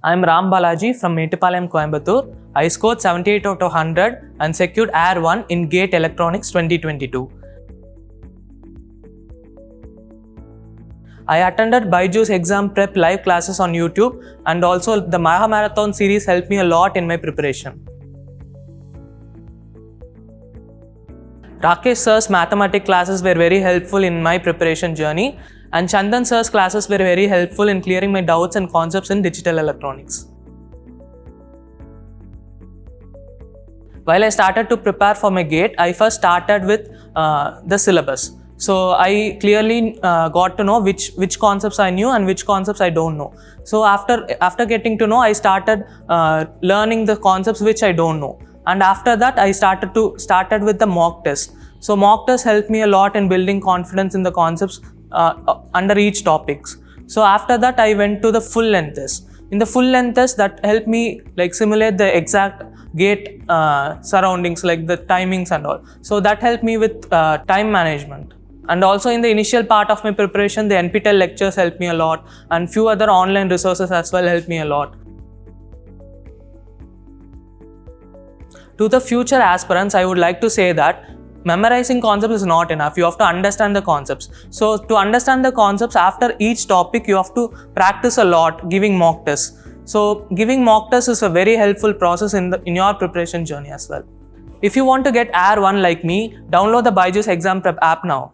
I'm Ram Balaji from Mettupalayam, Coimbatore. I scored 78 out of 100 and secured Air 1 in GATE Electronics 2022. I attended BYJU'S exam prep live classes on YouTube, and also the Maha Marathon series helped me a lot in my preparation. Rakesh sir's mathematics classes were very helpful in my preparation journey, and Chandan sir's classes were very helpful in clearing my doubts and concepts in digital electronics. While I started to prepare for my GATE, I first started with the syllabus. So I clearly got to know which concepts I knew and which concepts I don't know. So after getting to know, I started learning the concepts which I don't know. And after that, I started with the mock test. So mock test helped me a lot in building confidence in the concepts under each topics. So after that, I went to the full length test. In the full length test, that helped me simulate the exact GATE surroundings, like the timings and all. So that helped me with time management. And also in the initial part of my preparation, the NPTEL lectures helped me a lot, and few other online resources as well helped me a lot. To the future aspirants, I would like to say that memorizing concepts is not enough. You have to understand the concepts. So to understand the concepts, after each topic, you have to practice a lot giving mock tests. So giving mock tests is a very helpful process in your preparation journey as well. If you want to get Air 1 like me, download the BYJU'S exam prep app now.